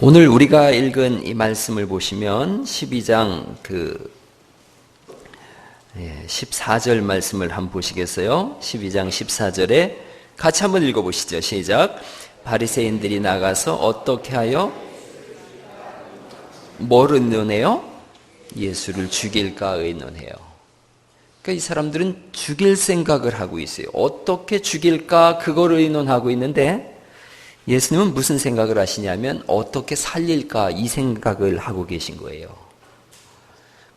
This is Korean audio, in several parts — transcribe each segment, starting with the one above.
오늘 우리가 읽은 이 말씀을 보시면 12장 14절 말씀을 한번 보시겠어요? 12장 14절에 같이 한번 읽어보시죠. 시작. 바리새인들이 나가서 어떻게 하여 뭘 의논해요? 예수를 죽일까 의논해요. 그러니까 이 사람들은 죽일 생각을 하고 있어요. 어떻게 죽일까 그걸 의논하고 있는데 예수님은 무슨 생각을 하시냐면 어떻게 살릴까 이 생각을 하고 계신 거예요.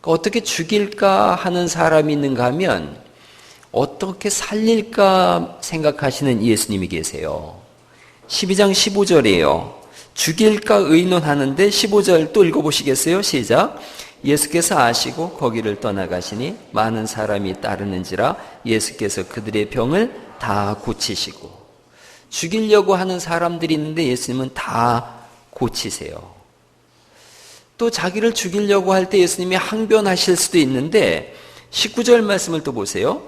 그러니까 어떻게 죽일까 하는 사람이 있는가 하면 어떻게 살릴까 생각하시는 예수님이 계세요. 12장 15절이에요. 죽일까 의논하는데 15절 또 읽어보시겠어요? 시작. 예수께서 아시고 거기를 떠나가시니 많은 사람이 따르는지라 예수께서 그들의 병을 다 고치시고. 죽이려고 하는 사람들이 있는데 예수님은 다 고치세요. 또 자기를 죽이려고 할 때 예수님이 항변하실 수도 있는데 19절 말씀을 또 보세요.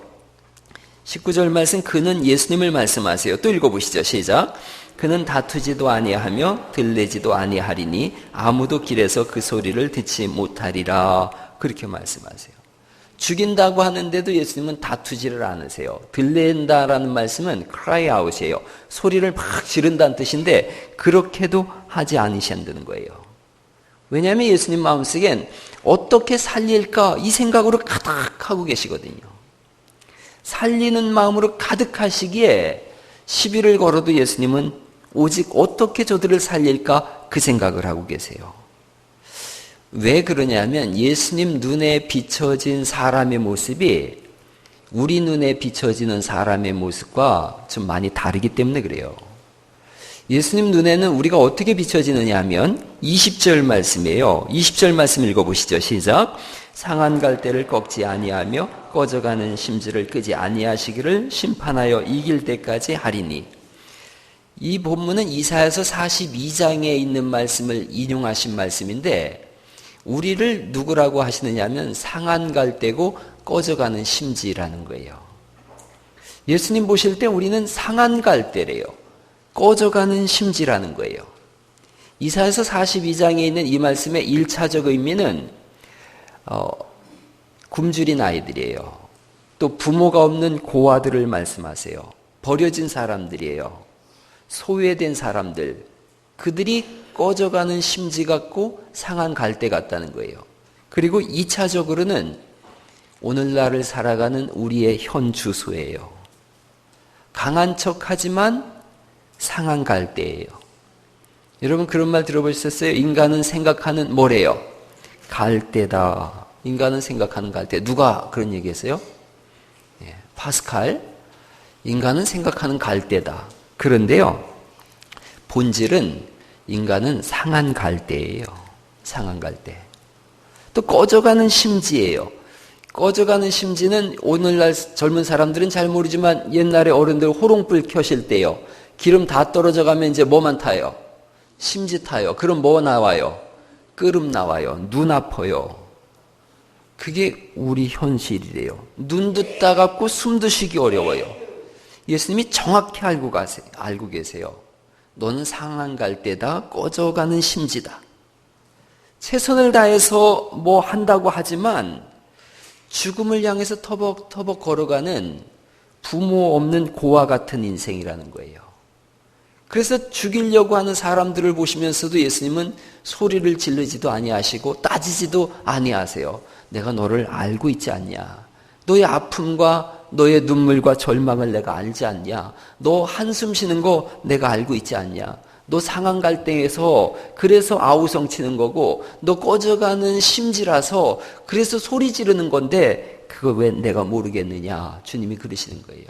19절 말씀, 그는 예수님을 말씀하세요. 또 읽어보시죠. 시작. 그는 다투지도 아니하며 들레지도 아니하리니 아무도 길에서 그 소리를 듣지 못하리라. 그렇게 말씀하세요. 죽인다고 하는데도 예수님은 다투지를 않으세요. 들렌다라는 말씀은 cry out이에요. 소리를 막 지른다는 뜻인데 그렇게도 하지 않으신다는 거예요. 왜냐하면 예수님 마음속엔 어떻게 살릴까 이 생각으로 가득하고 계시거든요. 살리는 마음으로 가득하시기에 시비를 걸어도 예수님은 오직 어떻게 저들을 살릴까 그 생각을 하고 계세요. 왜 그러냐면 예수님 눈에 비춰진 사람의 모습이 우리 눈에 비춰지는 사람의 모습과 좀 많이 다르기 때문에 그래요. 예수님 눈에는 우리가 어떻게 비춰지느냐 하면 20절 말씀이에요. 20절 말씀 읽어보시죠. 시작. 상한 갈대를 꺾지 아니하며 꺼져가는 심지를 끄지 아니하시기를 심판하여 이길 때까지 하리니. 이 본문은 이사야서 42장에 있는 말씀을 인용하신 말씀인데 우리를 누구라고 하시느냐 하면 상한 갈대고 꺼져가는 심지라는 거예요. 예수님 보실 때 우리는 상한 갈대래요. 꺼져가는 심지라는 거예요. 이사야서 42장에 있는 이 말씀의 1차적 의미는 굶주린 아이들이에요. 또 부모가 없는 고아들을 말씀하세요. 버려진 사람들이에요. 소외된 사람들, 그들이 꺼져가는 심지 같고 상한 갈대 같다는 거예요. 그리고 2차적으로는 오늘날을 살아가는 우리의 현 주소예요. 강한 척하지만 상한 갈대예요. 여러분 그런 말 들어보셨어요? 인간은 생각하는 뭐래요? 갈대다. 인간은 생각하는 갈대. 누가 그런 얘기했어요? 파스칼. 인간은 생각하는 갈대다. 그런데요, 본질은 인간은 상한 갈대예요. 상한 갈대. 또 꺼져가는 심지예요. 꺼져가는 심지는 오늘날 젊은 사람들은 잘 모르지만 옛날에 어른들 호롱불 켜실 때요. 기름 다 떨어져 가면 이제 뭐만 타요? 심지 타요. 그럼 뭐 나와요? 끓음 나와요. 눈 아파요. 그게 우리 현실이래요. 눈도 따갑고 숨도 쉬기 어려워요. 예수님이 정확히 알고 계세요. 너는 상한 갈대다, 꺼져가는 심지다. 최선을 다해서 뭐 한다고 하지만 죽음을 향해서 터벅터벅 걸어가는 부모 없는 고아 같은 인생이라는 거예요. 그래서 죽이려고 하는 사람들을 보시면서도 예수님은 소리를 지르지도 아니하시고 따지지도 아니하세요. 내가 너를 알고 있지 않냐. 너의 아픔과 너의 눈물과 절망을 내가 알지 않냐? 너 한숨 쉬는 거 내가 알고 있지 않냐? 너 상한 갈대에서 그래서 아우성 치는 거고 너 꺼져가는 심지라서 그래서 소리 지르는 건데 그거 왜 내가 모르겠느냐? 주님이 그러시는 거예요.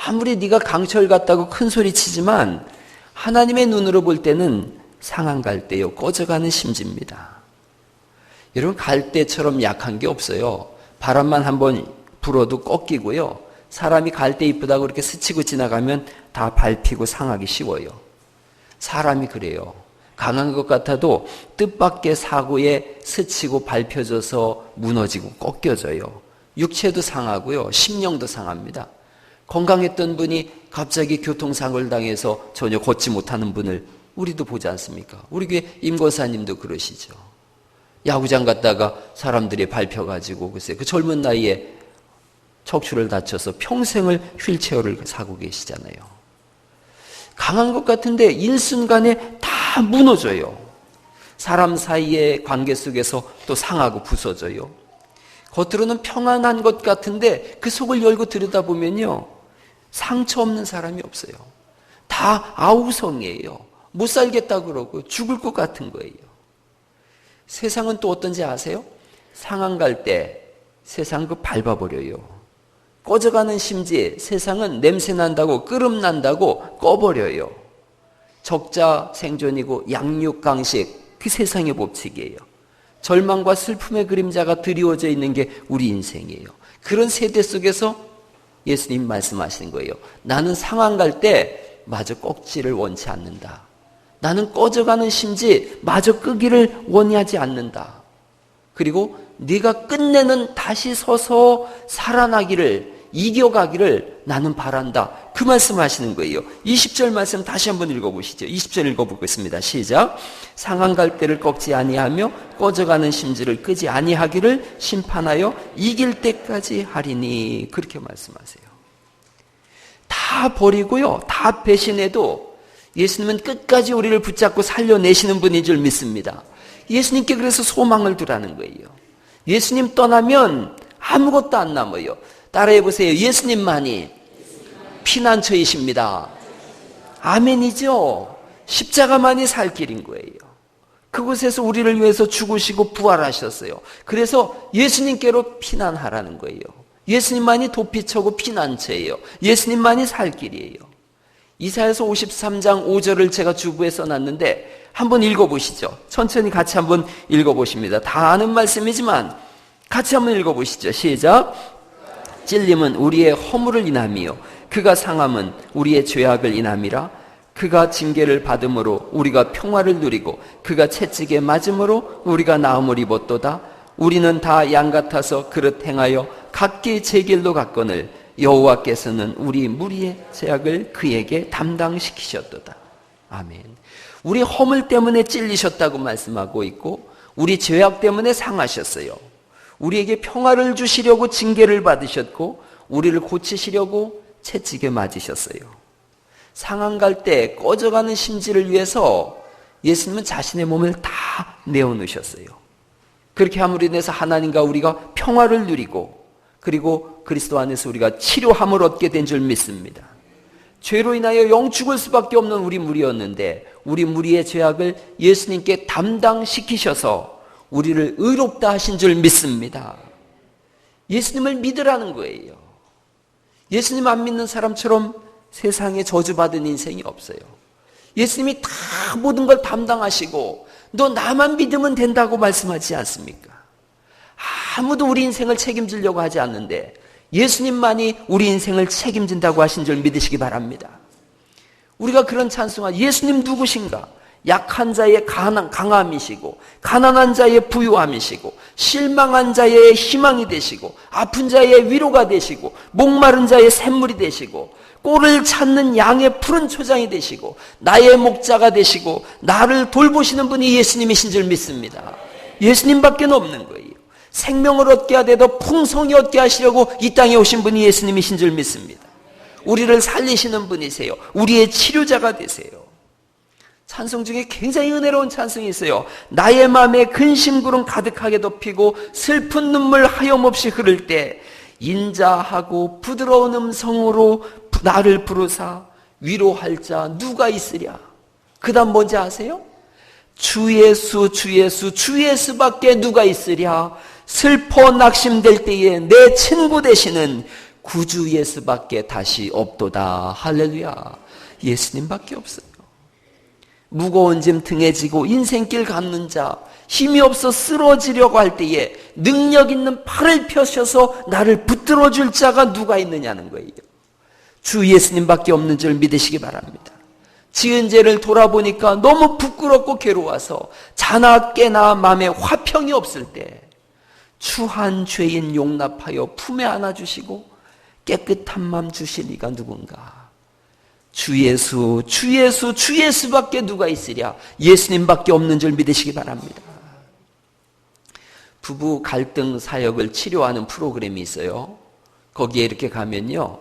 아무리 네가 강철 같다고 큰 소리 치지만 하나님의 눈으로 볼 때는 상한 갈대요. 꺼져가는 심지입니다. 여러분 갈대처럼 약한 게 없어요. 바람만 한번 불어도 꺾이고요. 사람이 갈대 이쁘다고 그렇게 스치고 지나가면 다 밟히고 상하기 쉬워요. 사람이 그래요. 강한 것 같아도 뜻밖의 사고에 스치고 밟혀져서 무너지고 꺾여져요. 육체도 상하고요. 심령도 상합니다. 건강했던 분이 갑자기 교통사고를 당해서 전혀 걷지 못하는 분을 우리도 보지 않습니까? 우리 교회 임고사님도 그러시죠. 야구장 갔다가 사람들이 밟혀가지고 글쎄 그 젊은 나이에 척추를 다쳐서 평생을 휠체어를 사고 계시잖아요. 강한 것 같은데 일순간에 다 무너져요. 사람 사이의 관계 속에서 또 상하고 부서져요. 겉으로는 평안한 것 같은데 그 속을 열고 들여다보면요, 상처 없는 사람이 없어요. 다 아우성이에요. 못 살겠다 그러고 죽을 것 같은 거예요. 세상은 또 어떤지 아세요? 상한 갈 때 세상 그 밟아버려요. 꺼져가는 심지에 세상은 냄새 난다고 끓음 난다고 꺼버려요. 적자 생존이고 양육강식, 그 세상의 법칙이에요. 절망과 슬픔의 그림자가 드리워져 있는 게 우리 인생이에요. 그런 세대 속에서 예수님 말씀하시는 거예요. 나는 상한 갈 때 마저 꺾지를 원치 않는다. 나는 꺼져가는 심지 마저 끄기를 원하지 않는다. 그리고 네가 끝내는 다시 서서 살아나기를, 이겨가기를 나는 바란다. 그 말씀하시는 거예요. 20절 말씀 다시 한번 읽어보시죠. 20절 읽어보겠습니다. 시작. 상한 갈대를 꺾지 아니하며 꺼져가는 심지를 끄지 아니하기를 심판하여 이길 때까지 하리니. 그렇게 말씀하세요. 다 버리고요, 다 배신해도 예수님은 끝까지 우리를 붙잡고 살려내시는 분인 줄 믿습니다. 예수님께 그래서 소망을 두라는 거예요. 예수님 떠나면 아무것도 안 남아요. 따라해 보세요. 예수님만이 피난처이십니다. 아멘이죠. 십자가만이 살 길인 거예요. 그곳에서 우리를 위해서 죽으시고 부활하셨어요. 그래서 예수님께로 피난하라는 거예요. 예수님만이 도피처고 피난처예요. 예수님만이 살 길이에요. 이사야서 53장 5절을 제가 주부에 써놨는데 한번 읽어보시죠. 천천히 같이 한번 읽어보십니다. 다 아는 말씀이지만 같이 한번 읽어보시죠. 시작. 찔림은 우리의 허물을 인함이요 그가 상함은 우리의 죄악을 인함이라. 그가 징계를 받음으로 우리가 평화를 누리고 그가 채찍에 맞음으로 우리가 나음을 입었도다. 우리는 다 양 같아서 그릇 행하여 각기 제 길로 갔거늘 여호와께서는 우리 무리의 죄악을 그에게 담당시키셨도다. 아멘. 우리 허물 때문에 찔리셨다고 말씀하고 있고 우리 죄악 때문에 상하셨어요. 우리에게 평화를 주시려고 징계를 받으셨고 우리를 고치시려고 채찍에 맞으셨어요. 상한 갈 때 꺼져가는 심지를 위해서 예수님은 자신의 몸을 다 내어놓으셨어요. 그렇게 함으로 인해서 하나님과 우리가 평화를 누리고 그리고 그리스도 안에서 우리가 치료함을 얻게 된 줄 믿습니다. 죄로 인하여 영 죽을 수밖에 없는 우리 무리였는데 우리 무리의 죄악을 예수님께 담당시키셔서 우리를 의롭다 하신 줄 믿습니다. 예수님을 믿으라는 거예요. 예수님 안 믿는 사람처럼 세상에 저주받은 인생이 없어요. 예수님이 다 모든 걸 담당하시고 너 나만 믿으면 된다고 말씀하지 않습니까? 아무도 우리 인생을 책임지려고 하지 않는데 예수님만이 우리 인생을 책임진다고 하신 줄 믿으시기 바랍니다. 우리가 그런 찬송하 예수님 누구신가? 약한 자의 강함이시고 가난한 자의 부유함이시고 실망한 자의 희망이 되시고 아픈 자의 위로가 되시고 목마른 자의 샘물이 되시고 꼴을 찾는 양의 푸른 초장이 되시고 나의 목자가 되시고 나를 돌보시는 분이 예수님이신 줄 믿습니다. 예수님밖에 없는 거예요. 생명을 얻게 하되도 풍성히 얻게 하시려고 이 땅에 오신 분이 예수님이신 줄 믿습니다. 우리를 살리시는 분이세요. 우리의 치료자가 되세요. 찬송 중에 굉장히 은혜로운 찬송이 있어요. 나의 마음에 근심구름 가득하게 덮이고 슬픈 눈물 하염없이 흐를 때 인자하고 부드러운 음성으로 나를 부르사 위로할 자 누가 있으랴. 그 다음 뭔지 아세요? 주 예수 주 예수 주 예수밖에 누가 있으랴. 슬퍼 낙심될 때에 내 친구 되시는 구주 예수밖에 다시 없도다. 할렐루야. 예수님밖에 없어요. 무거운 짐 등에 지고 인생길 걷는 자, 힘이 없어 쓰러지려고 할 때에 능력 있는 팔을 펴셔서 나를 붙들어 줄 자가 누가 있느냐는 거예요. 주 예수님밖에 없는 줄 믿으시기 바랍니다. 지은 죄를 돌아보니까 너무 부끄럽고 괴로워서 자나 깨나 마음에 화평이 없을 때 추한 죄인 용납하여 품에 안아주시고 깨끗한 마음 주실 이가 누군가. 주 예수, 주 예수, 주 예수밖에 누가 있으랴. 예수님밖에 없는 줄 믿으시기 바랍니다. 부부 갈등 사역을 치료하는 프로그램이 있어요. 거기에 이렇게 가면요,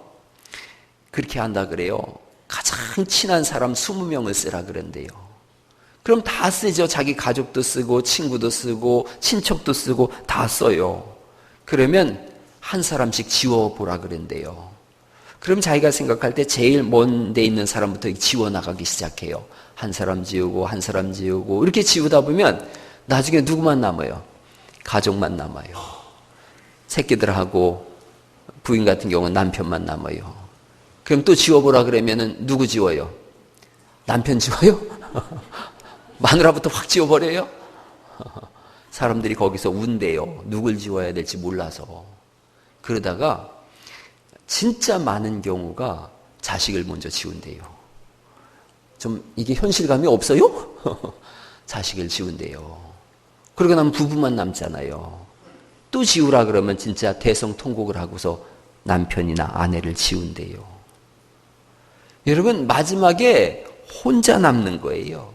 그렇게 한다 그래요. 가장 친한 사람 20명을 쓰라 그런대요. 그럼 다 쓰죠. 자기 가족도 쓰고 친구도 쓰고 친척도 쓰고 다 써요. 그러면 한 사람씩 지워보라 그런대요. 그럼 자기가 생각할 때 제일 먼 데 있는 사람부터 지워나가기 시작해요. 한 사람 지우고 한 사람 지우고 이렇게 지우다 보면 나중에 누구만 남아요? 가족만 남아요. 새끼들하고 부인 같은 경우는 남편만 남아요. 그럼 또 지워보라 그러면은 누구 지워요? 남편 지워요? 마누라부터 확 지워버려요? 사람들이 거기서 운대요. 누굴 지워야 될지 몰라서. 그러다가 진짜 많은 경우가 자식을 먼저 지운대요. 좀 이게 현실감이 없어요? 자식을 지운대요. 그러고 나면 부부만 남잖아요. 또 지우라 그러면 진짜 대성통곡을 하고서 남편이나 아내를 지운대요. 여러분, 마지막에 혼자 남는 거예요.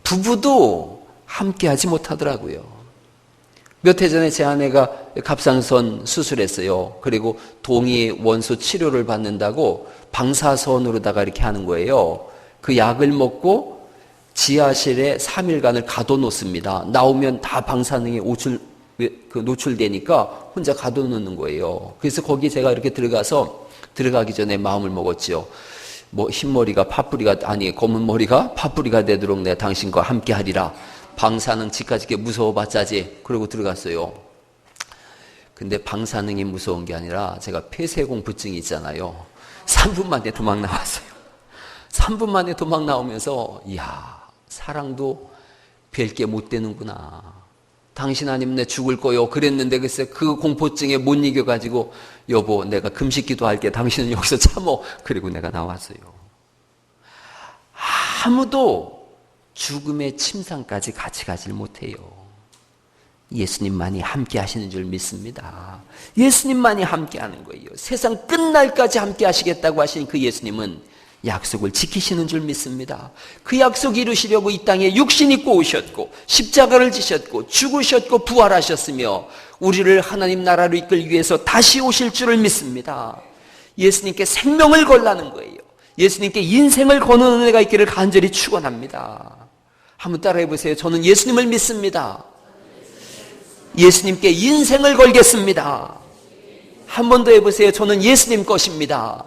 부부도 함께 하지 못하더라고요. 몇 해 전에 제 아내가 갑상선 수술했어요. 그리고 동이 원수 치료를 받는다고 방사선으로다가 이렇게 하는 거예요. 그 약을 먹고 지하실에 3일간을 가둬놓습니다. 나오면 다 방사능에 노출되니까 혼자 가둬놓는 거예요. 그래서 거기에 제가 이렇게 들어가기 전에 마음을 먹었죠. 뭐 흰머리가 파뿌리가 아니 검은 머리가 파뿌리가 되도록 내가 당신과 함께 하리라. 방사능 지까지게 무서워봤자지. 그러고 들어갔어요. 근데 방사능이 무서운 게 아니라 제가 폐쇄공포증이 있잖아요. 3분 만에 도망 나왔어요. 3분 만에 도망 나오면서 이야, 사랑도 별 게 못 되는구나. 당신 아니면 내 죽을 거요. 그랬는데 글쎄 그 공포증에 못 이겨가지고 여보 내가 금식기도 할게. 당신은 여기서 참어. 그리고 내가 나왔어요. 아무도 죽음의 침상까지 같이 가질 못해요. 예수님만이 함께 하시는 줄 믿습니다. 예수님만이 함께 하는 거예요. 세상 끝날까지 함께 하시겠다고 하신 그 예수님은 약속을 지키시는 줄 믿습니다. 그 약속 이루시려고 이 땅에 육신 입고 오셨고 십자가를 지셨고 죽으셨고 부활하셨으며 우리를 하나님 나라로 이끌기 위해서 다시 오실 줄을 믿습니다. 예수님께 생명을 걸라는 거예요. 예수님께 인생을 거는 은혜가 있기를 간절히 축원합니다. 한번 따라해 보세요. 저는 예수님을 믿습니다. 예수님께 인생을 걸겠습니다. 한 번 더 해보세요. 저는 예수님 것입니다.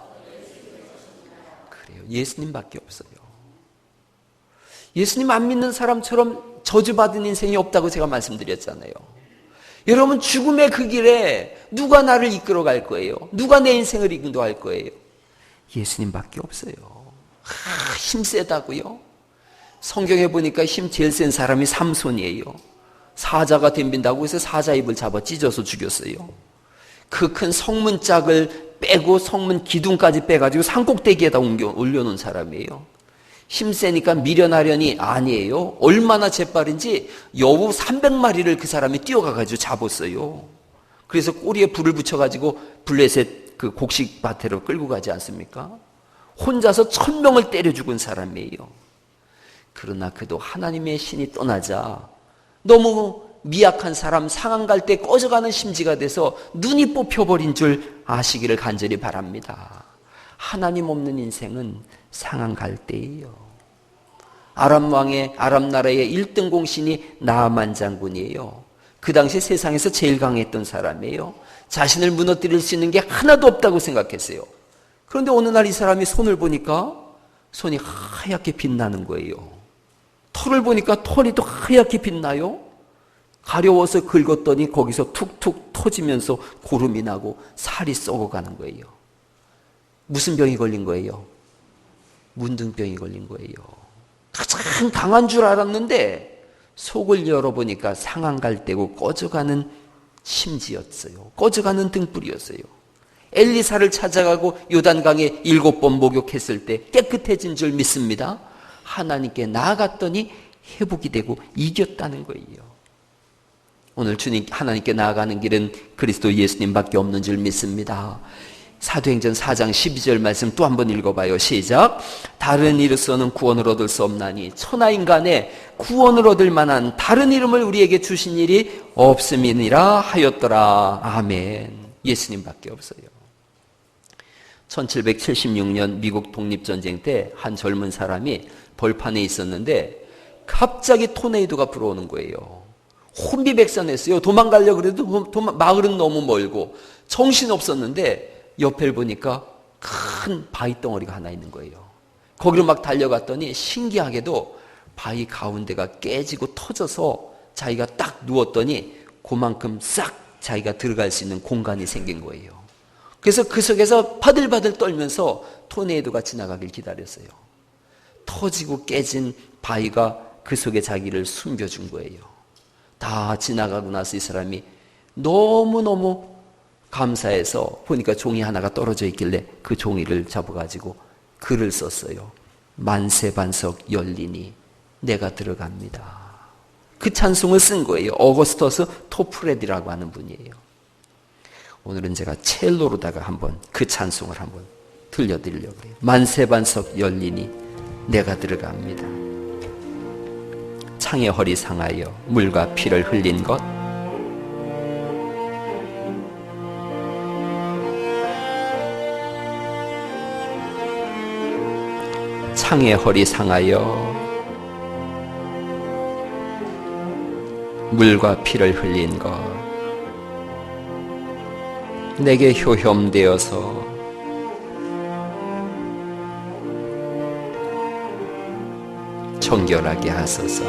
그래요. 예수님밖에 없어요. 예수님 안 믿는 사람처럼 저주받은 인생이 없다고 제가 말씀드렸잖아요. 여러분, 죽음의 그 길에 누가 나를 이끌어 갈 거예요? 누가 내 인생을 인도할 거예요? 예수님밖에 없어요. 힘 세다고요? 성경에 보니까 힘 제일 센 사람이 삼손이에요. 사자가 덤빈다고 해서 사자 입을 잡아 찢어서 죽였어요. 그 큰 성문짝을 빼고 성문 기둥까지 빼가지고 산꼭대기에다 올려놓은 사람이에요. 힘 세니까 미련하려니 아니에요. 얼마나 재빠른지 여우 300마리를 그 사람이 뛰어가가지고 잡았어요. 그래서 꼬리에 불을 붙여가지고 블레셋 그 곡식밭으로 끌고 가지 않습니까? 혼자서 1000명을 때려 죽은 사람이에요. 그러나 그도 하나님의 신이 떠나자 너무 미약한 사람, 상한 갈 때 꺼져가는 심지가 돼서 눈이 뽑혀버린 줄 아시기를 간절히 바랍니다. 하나님 없는 인생은 상한 갈 때예요. 아람 나라의 1등 공신이 나아만 장군이에요. 그 당시 세상에서 제일 강했던 사람이에요. 자신을 무너뜨릴 수 있는 게 하나도 없다고 생각했어요. 그런데 어느 날 이 사람이 손을 보니까 손이 하얗게 빛나는 거예요. 털을 보니까 털이 또 하얗게 빛나요. 가려워서 긁었더니 거기서 툭툭 터지면서 고름이 나고 살이 썩어가는 거예요. 무슨 병이 걸린 거예요? 문둥병이 걸린 거예요. 가장 강한 줄 알았는데 속을 열어보니까 상한 갈대고 꺼져가는 심지였어요. 꺼져가는 등불이었어요. 엘리사를 찾아가고 요단강에 7번 목욕했을 때 깨끗해진 줄 믿습니다. 하나님께 나아갔더니 회복이 되고 이겼다는 거예요. 오늘 주님 하나님께 나아가는 길은 그리스도 예수님밖에 없는 줄 믿습니다. 사도행전 4장 12절 말씀 또 한번 읽어봐요. 시작. 다른 이로서는 구원을 얻을 수 없나니 천하인간의 구원을 얻을 만한 다른 이름을 우리에게 주신 일이 없음이니라 하였더라. 아멘. 예수님밖에 없어요. 1776년 미국 독립전쟁 때 한 젊은 사람이 벌판에 있었는데 갑자기 토네이도가 불어오는 거예요. 혼비백산했어요. 도망가려고 그래도 마을은 너무 멀고 정신없었는데 옆을 보니까 큰 바위 덩어리가 하나 있는 거예요. 거기로 막 달려갔더니 신기하게도 바위 가운데가 깨지고 터져서 자기가 딱 누웠더니 그만큼 싹 자기가 들어갈 수 있는 공간이 생긴 거예요. 그래서 그 속에서 바들바들 떨면서 토네이도가 지나가길 기다렸어요. 터지고 깨진 바위가 그 속에 자기를 숨겨준 거예요. 다 지나가고 나서 이 사람이 너무너무 감사해서 보니까 종이 하나가 떨어져 있길래 그 종이를 잡아가지고 글을 썼어요. 만세반석 열리니 내가 들어갑니다. 그 찬송을 쓴 거예요. 어거스터스 토프레디라고 하는 분이에요. 오늘은 제가 첼로로다가 한번 그 찬송을 한번 들려드리려고 해요. 만세반석 열리니 내가 들어갑니다. 창의 허리 상하여 물과 피를 흘린 것, 창의 허리 상하여 물과 피를 흘린 것, 내게 효험되어서 정결하게 하소서.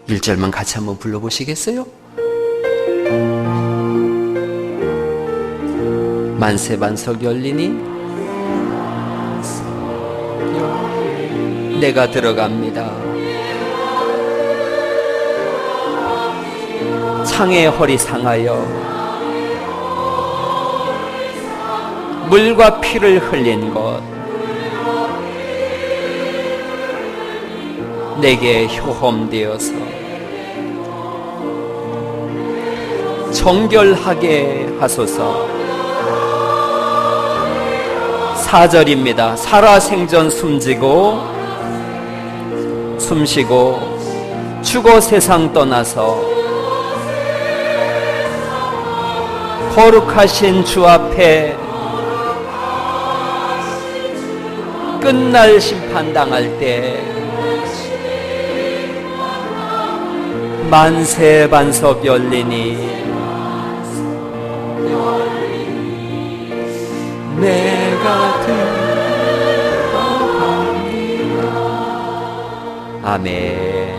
1절만 같이 한번 불러보시겠어요? 만세반석 열리니 내가 들어갑니다. 창의 허리 상하여 물과 피를 흘린 것, 내게 효험되어서 정결하게 하소서. 4절입니다. 살아생전 숨지고 숨쉬고 죽어 세상 떠나서 거룩하신 주 앞에 끝날 심판당할 때 만세반석 열리니 내가 들어갑니다. 아멘.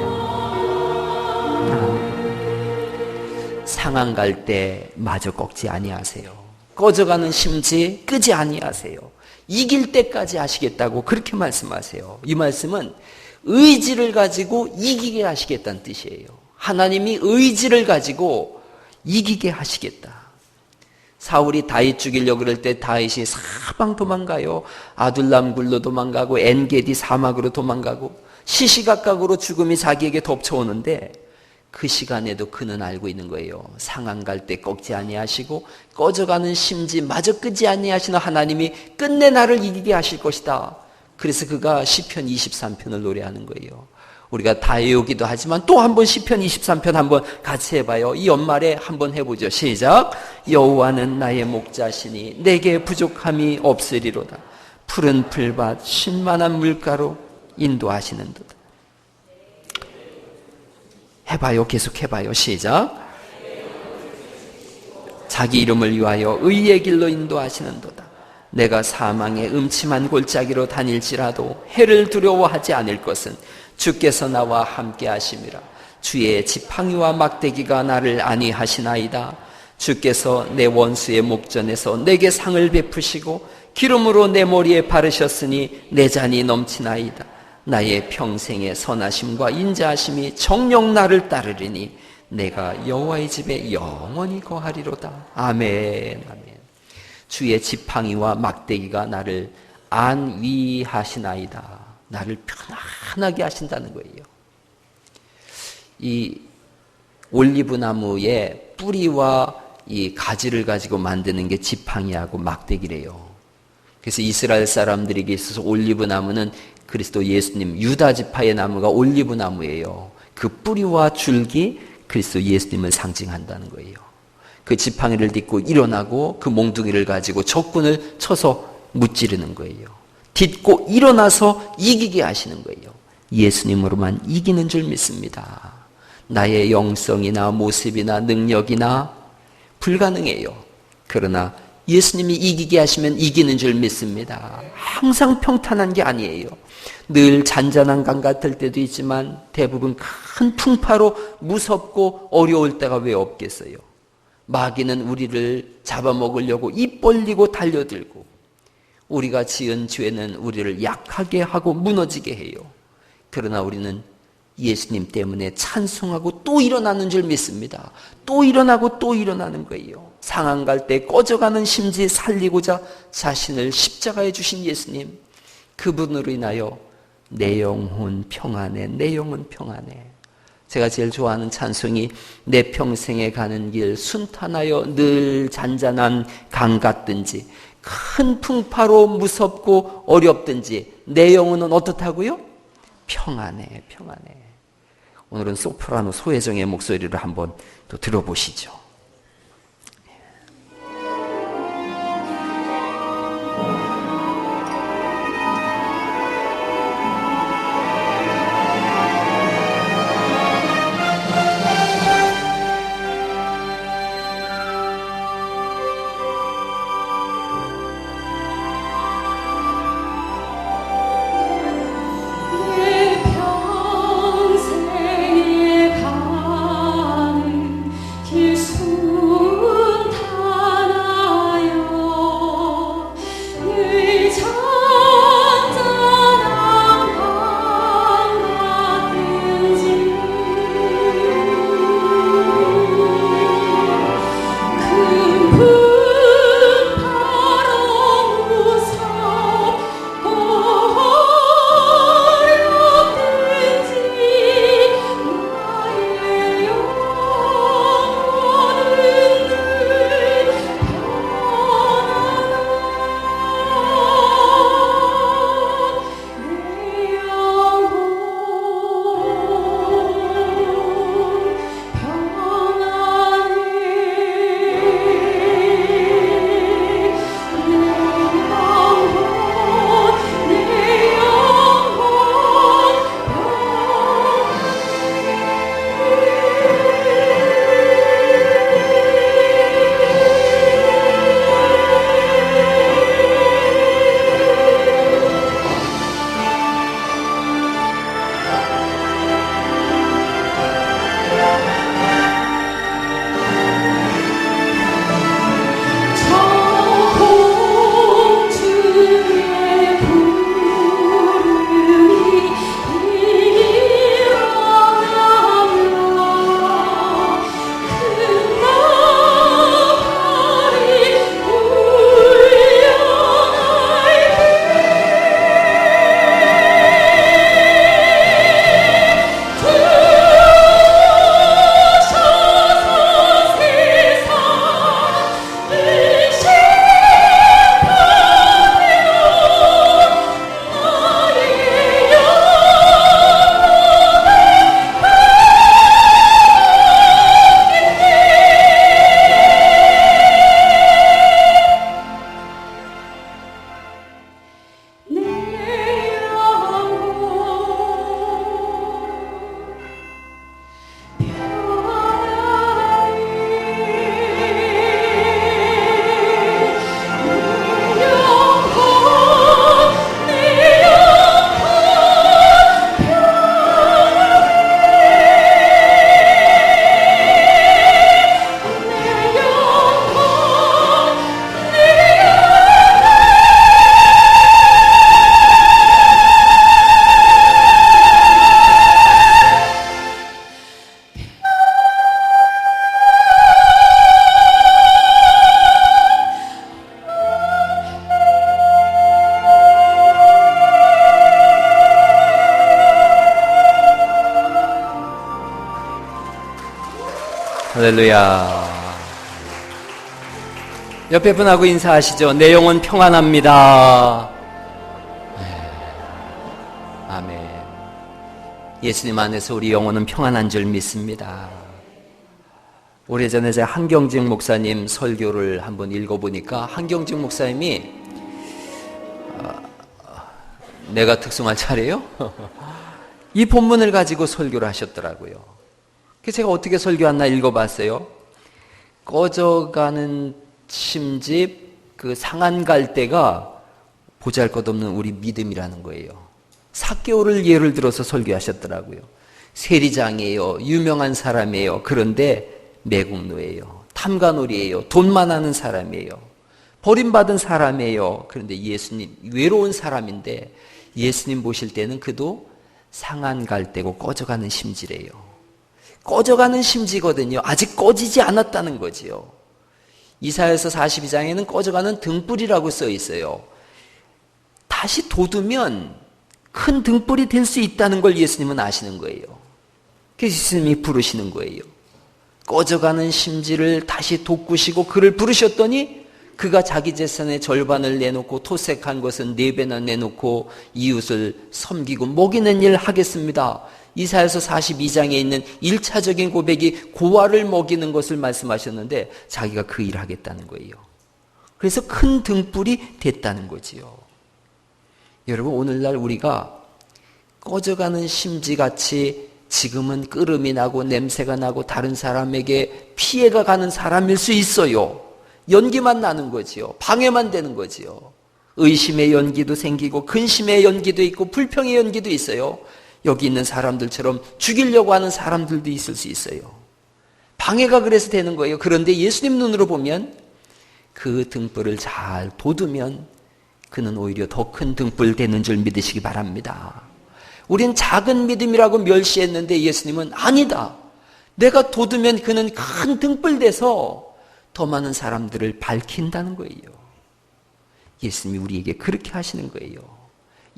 상한 갈 때 마저 꺾지 아니하세요. 꺼져가는 심지 끄지 아니하세요. 이길 때까지 하시겠다고 그렇게 말씀하세요. 이 말씀은 의지를 가지고 이기게 하시겠다는 뜻이에요. 하나님이 의지를 가지고 이기게 하시겠다. 사울이 다윗 죽이려고 그럴 때 다윗이 사방 도망가요. 아둘람 굴로 도망가고 엔게디 사막으로 도망가고 시시각각으로 죽음이 자기에게 덮쳐오는데 그 시간에도 그는 알고 있는 거예요. 상한 갈 때 꺾지 아니하시고 꺼져가는 심지 마저 끄지 아니하시는 하나님이 끝내 나를 이기게 하실 것이다. 그래서 그가 시편 23편을 노래하는 거예요. 우리가 다 외우기도 하지만 또 한번 시편 23편 한번 같이 해봐요. 이 연말에 한번 해보죠. 시작. 여호와는 나의 목자시니 내게 부족함이 없으리로다. 푸른 풀밭 쉴만한 물가로 인도하시는도다. 해봐요. 계속 해봐요. 시작. 자기 이름을 위하여 의의 길로 인도하시는도다. 내가 사망의 음침한 골짜기로 다닐지라도 해를 두려워하지 않을 것은 주께서 나와 함께 하심이라. 주의 지팡이와 막대기가 나를 안위하시나이다. 주께서 내 원수의 목전에서 내게 상을 베푸시고 기름으로 내 머리에 바르셨으니 내 잔이 넘치나이다. 나의 평생의 선하심과 인자하심이 정녕 나를 따르리니 내가 여호와의 집에 영원히 거하리로다. 아멘. 아멘. 주의 지팡이와 막대기가 나를 안위하시나이다. 나를 편안하게 하신다는 거예요. 이 올리브 나무의 뿌리와 이 가지를 가지고 만드는 게 지팡이하고 막대기래요. 그래서 이스라엘 사람들에게 있어서 올리브 나무는 그리스도 예수님 유다 지파의 나무가 올리브 나무예요. 그 뿌리와 줄기 그리스도 예수님을 상징한다는 거예요. 그 지팡이를 딛고 일어나고 그 몽둥이를 가지고 적군을 쳐서 무찌르는 거예요. 딛고 일어나서 이기게 하시는 거예요. 예수님으로만 이기는 줄 믿습니다. 나의 영성이나 모습이나 능력이나 불가능해요. 그러나 예수님이 이기게 하시면 이기는 줄 믿습니다. 항상 평탄한 게 아니에요. 늘 잔잔한 강 같을 때도 있지만 대부분 큰 풍파로 무섭고 어려울 때가 왜 없겠어요. 마귀는 우리를 잡아먹으려고 입 벌리고 달려들고 우리가 지은 죄는 우리를 약하게 하고 무너지게 해요. 그러나 우리는 예수님 때문에 찬송하고 또 일어나는 줄 믿습니다. 또 일어나고 또 일어나는 거예요. 상한 갈 때 꺼져가는 심지 살리고자 자신을 십자가에 주신 예수님, 그분으로 인하여 내 영혼 평안해, 내 영혼 평안해. 제가 제일 좋아하는 찬송이 내 평생에 가는 길 순탄하여 늘 잔잔한 강 같든지 큰 풍파로 무섭고 어렵든지 내 영혼은 어떻다고요? 평안해, 평안해. 오늘은 소프라노 소혜정의 목소리를 한번 또 들어보시죠. 평생에 가는 길 할렐루야. 옆에 분하고 인사하시죠. 내 영혼 평안합니다. 아멘. 예수님 안에서 우리 영혼은 평안한 줄 믿습니다. 오래전에 제가 한경직 목사님 설교를 한번 읽어보니까 한경직 목사님이 내가 특송할 차례요? 이 본문을 가지고 설교를 하셨더라고요. 그래서 제가 어떻게 설교했나 읽어봤어요. 꺼져가는 심집, 그 상한 갈대가 보잘것없는 우리 믿음이라는 거예요. 삭개오를 예를 들어서 설교하셨더라고요. 세리장이에요. 유명한 사람이에요. 그런데 매국노예요. 탐관오리예요. 돈만 하는 사람이에요. 버림받은 사람이에요. 그런데 예수님, 외로운 사람인데 예수님 보실 때는 그도 상한 갈대고 꺼져가는 심지래요. 꺼져가는 심지거든요. 아직 꺼지지 않았다는 거지요. 이사야서 42장에는 꺼져가는 등불이라고 써 있어요. 다시 돋으면 큰 등불이 될 수 있다는 걸 예수님은 아시는 거예요. 그래서 예수님이 부르시는 거예요. 꺼져가는 심지를 다시 돋구시고 그를 부르셨더니 그가 자기 재산의 절반을 내놓고 토색한 것은 4배나 내놓고 이웃을 섬기고 먹이는 일 하겠습니다. 이사야서 42장에 있는 1차적인 고백이 고아를 먹이는 것을 말씀하셨는데 자기가 그 일을 하겠다는 거예요. 그래서 큰 등불이 됐다는 거지요. 여러분, 오늘날 우리가 꺼져가는 심지같이 지금은 끓음이 나고 냄새가 나고 다른 사람에게 피해가 가는 사람일 수 있어요. 연기만 나는 거지요. 방해만 되는 거지요. 의심의 연기도 생기고 근심의 연기도 있고 불평의 연기도 있어요. 여기 있는 사람들처럼 죽이려고 하는 사람들도 있을 수 있어요. 방해가 그래서 되는 거예요. 그런데 예수님 눈으로 보면 그 등불을 잘 돋우면 그는 오히려 더 큰 등불 되는 줄 믿으시기 바랍니다. 우린 작은 믿음이라고 멸시했는데 예수님은 아니다. 내가 돋우면 그는 큰 등불 돼서 더 많은 사람들을 밝힌다는 거예요. 예수님이 우리에게 그렇게 하시는 거예요.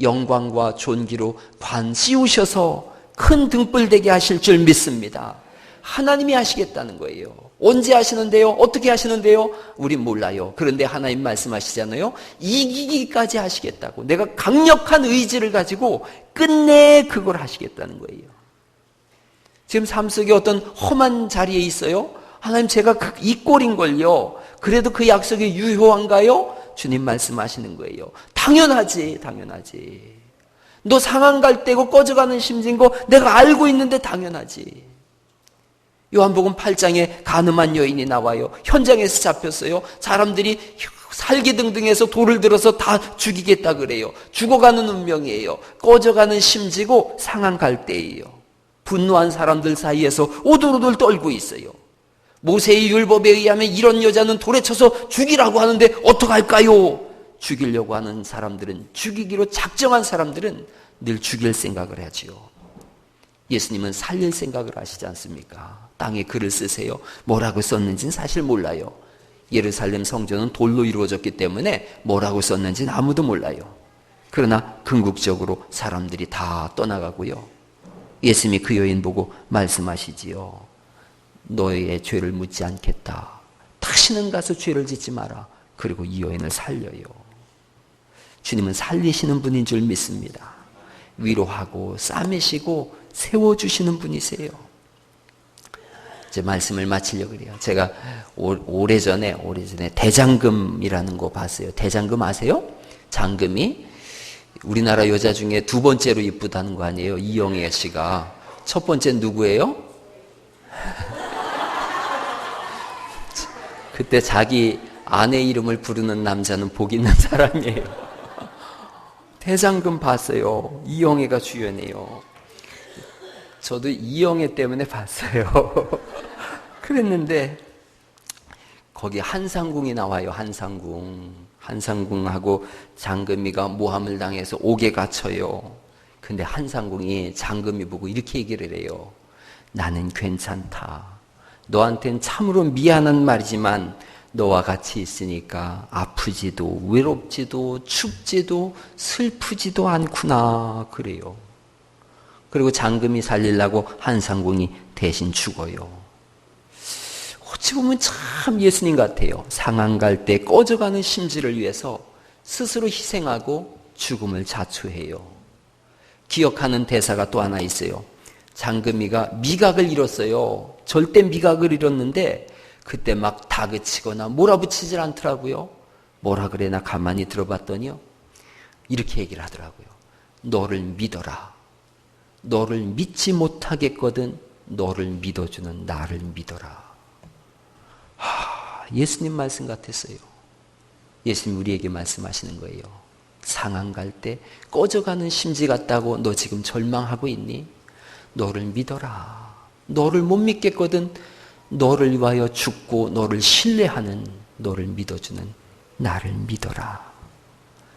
영광과 존귀로 관 씌우셔서 큰 등불 되게 하실 줄 믿습니다. 하나님이 하시겠다는 거예요. 언제 하시는데요? 어떻게 하시는데요? 우린 몰라요. 그런데 하나님 말씀하시잖아요. 이기기까지 하시겠다고. 내가 강력한 의지를 가지고 끝내 그걸 하시겠다는 거예요. 지금 삶 속에 어떤 험한 자리에 있어요? 하나님, 제가 이 꼴인걸요. 그래도 그 약속이 유효한가요? 주님 말씀하시는 거예요. 당연하지, 당연하지. 너 상한 갈 때고 꺼져가는 심지인 거 내가 알고 있는데 당연하지. 요한복음 8장에 가늠한 여인이 나와요. 현장에서 잡혔어요. 사람들이 살기등등해서 돌을 들어서 다 죽이겠다 그래요. 죽어가는 운명이에요. 꺼져가는 심지고 상한 갈대예요. 분노한 사람들 사이에서 오돌오돌 떨고 있어요. 모세의 율법에 의하면 이런 여자는 돌에 쳐서 죽이라고 하는데 어떡할까요? 죽이려고 하는 사람들은, 죽이기로 작정한 사람들은 늘 죽일 생각을 하지요. 예수님은 살릴 생각을 하시지 않습니까? 땅에 글을 쓰세요. 뭐라고 썼는지는 사실 몰라요. 예루살렘 성전은 돌로 이루어졌기 때문에 뭐라고 썼는지는 아무도 몰라요. 그러나 궁극적으로 사람들이 다 떠나가고요. 예수님이 그 여인 보고 말씀하시지요. 너의 죄를 묻지 않겠다. 다시는 가서 죄를 짓지 마라. 그리고 이 여인을 살려요. 주님은 살리시는 분인 줄 믿습니다. 위로하고 싸매시고 세워주시는 분이세요. 이제 말씀을 마치려고 그래요. 제가 오래전에 대장금이라는 거 봤어요. 대장금 아세요? 장금이 우리나라 여자 중에 2번째로 이쁘다는 거 아니에요? 이영애 씨가. 첫 번째는 누구예요? 그때 자기 아내 이름을 부르는 남자는 복 있는 사람이에요. 대장금 봤어요. 이영애가 주연이에요. 저도 이영애 때문에 봤어요. 그랬는데 거기 한상궁이 나와요. 한상궁하고 장금이가 모함을 당해서 옥에 갇혀요. 근데 한상궁이 장금이 보고 이렇게 얘기를 해요. 나는 괜찮다. 너한텐 참으로 미안한 말이지만 너와 같이 있으니까 아프지도 외롭지도 춥지도 슬프지도 않구나 그래요. 그리고 장금이 살리려고 한상궁이 대신 죽어요. 어찌 보면 참 예수님 같아요. 상한 갈 때 꺼져가는 심지를 위해서 스스로 희생하고 죽음을 자초해요. 기억하는 대사가 또 하나 있어요. 장금이가 미각을 잃었어요. 절대 미각을 잃었는데 그때 막 다그치거나 몰아붙이질 않더라고요. 뭐라 그래나 가만히 들어봤더니요. 이렇게 얘기를 하더라고요. 너를 믿어라. 너를 믿지 못하겠거든 너를 믿어주는 나를 믿어라. 예수님 말씀 같았어요. 예수님 우리에게 말씀하시는 거예요. 상한 갈 때 꺼져가는 심지 같다고 너 지금 절망하고 있니? 너를 믿어라. 너를 못 믿겠거든 너를 위하여 죽고 너를 신뢰하는 너를 믿어주는 나를 믿어라.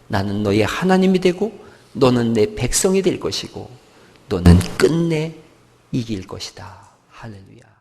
나는 너의 하나님이 되고 너는 내 백성이 될 것이고 너는 끝내 이길 것이다. 할렐루야.